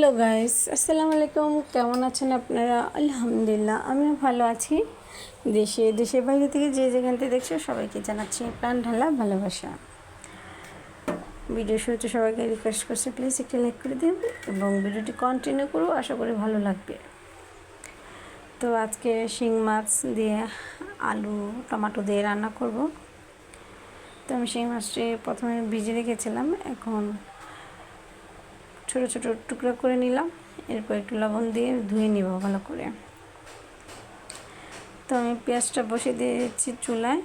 Hello guys, আসসালামু আলাইকুম। কেমন আছেন আপনারা? আলহামদুলিল্লাহ, আমিও ভালো আছি। দেশের বাইরে থেকে যে যেখান থেকে দেখছো সবাইকে জানাচ্ছি প্রাণ ঢালা ভালোবাসা। ভিডিও শুরুতে সবাইকে রিকোয়েস্ট করছি, প্লিজ একটি লাইক করে দেবেন এবং ভিডিওটি কন্টিনিউ করো, আশা করি ভালো লাগবে। তো আজকে শিং মাছ দিয়ে আলু টমেটো দিয়ে রান্না করব। তো আমি শিং মাছটি প্রথমে ভিজে রেখেছিলাম, এখন ছোটো ছোটো টুকরো করে নিলাম। এরপর একটু লবণ দিয়ে ধুয়ে নিব ভালো করে। তো আমি পেঁয়াজটা বসিয়ে দিয়েছি চুলায়।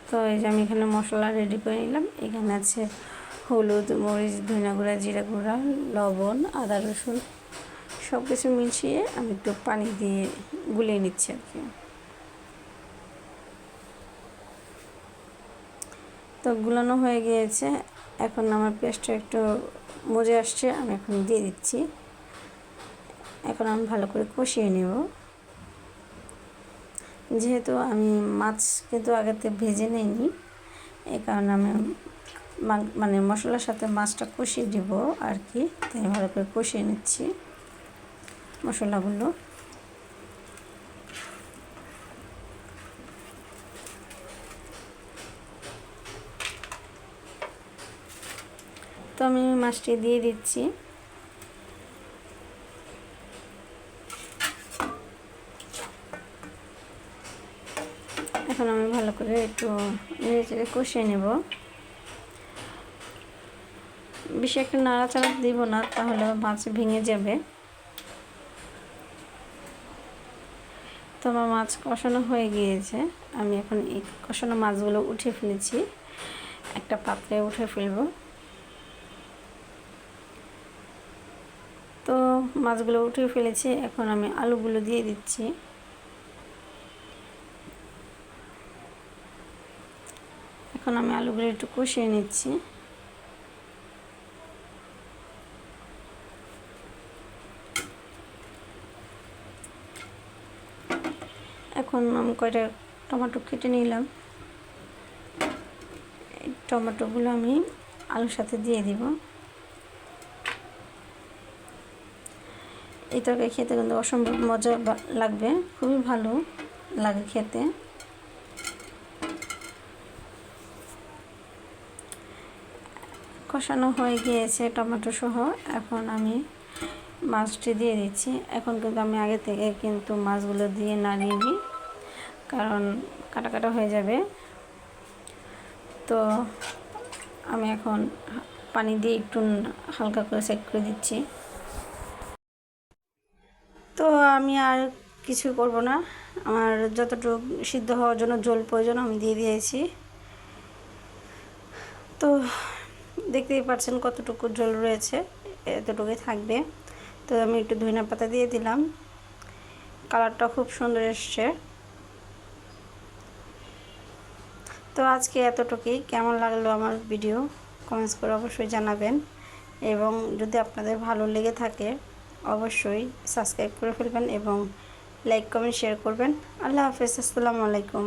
তো এই যে আমি এখানে মশলা রেডি করে নিলাম। এখানে আছে হলুদ, মরিচ, ধনিয়া গুঁড়া, জিরা গুঁড়া, লবণ, আদা রসুন সব কিছু মিশিয়ে আমি একটু পানি দিয়ে গুলিয়ে নিচ্ছি আর কি। তো গুলানো হয়ে গিয়েছে, এখন আমার পেঁয়াজটা একটু মজে আসছে, আমি এখন দিয়ে দিচ্ছি। এখন আমি ভালো করে কষিয়ে নেব। যেহেতু আমি মাছ কিন্তু আগেতে ভেজে নিইনি, এই কারণে আমি মানে মশলার সাথে মাছটা কষিয়ে দিব আর কি। তাই ভালো করে কষিয়ে নিচ্ছি মশলাগুলো। তো আমি মাছটি দিয়ে দিচ্ছি। এখন আমি ভালো করে একটু নেড়ে কষিয়ে নেব। বেশি একটা নাড়াচাড়া দিব না, তাহলে মাছ ভেঙে যাবে। তো আমার মাছ কষানো হয়ে গিয়েছে, আমি এখন এই কষানো মাছগুলো উঠিয়ে ফেলেছি, একটা পাত্রে উঠে ফেলবো। তো মাছগুলো উঠিয়ে ফেলেছি, এখন আমি আলুগুলো দিয়ে দিচ্ছি। এখন আমি আলুগুলো একটু কষিয়ে নিচ্ছি। এখন আমি কয়টা টমেটো কেটে নিলাম, এই টমেটোগুলো আমি আলুর সাথে দিয়ে দিব। এই তরকারি খেতে কিন্তু অসম্ভব মজা লাগবে, খুবই ভালো লাগে খেতে। কষানো হয়ে গিয়েছে টমেটো সহ, এখন আমি মাছটি দিয়ে দিচ্ছি। এখন কিন্তু আমি আগে থেকে কিন্তু মাছগুলো দিয়ে নাড়িয়ে নিই, কারণ কাটা কাটা হয়ে যাবে। তো আমি এখন পানি দিয়ে একটু হালকা করে সেট করে দিচ্ছি। তো আমি আর কিছু করব না, আমার যতটুকু সিদ্ধ হওয়ার জন্য জল প্রয়োজন আমি দিয়ে দিয়েছি। তো দেখতেই পাচ্ছেন কতটুকু জল রয়েছে, এতটুকুই থাকবে। তো আমি একটু ধনিয়া পাতা দিয়ে দিলাম, কালারটা খুব সুন্দর এসছে। তো আজকে এতটুকুই। কেমন লাগলো আমার ভিডিও কমেন্টস করে অবশ্যই জানাবেন, এবং যদি আপনাদের ভালো লেগে থাকে অবশ্যই সাবস্ক্রাইব করে ফেলবেন এবং লাইক কমেন্ট শেয়ার করবেন। আল্লাহ হাফেজ, আসসালামু আলাইকুম।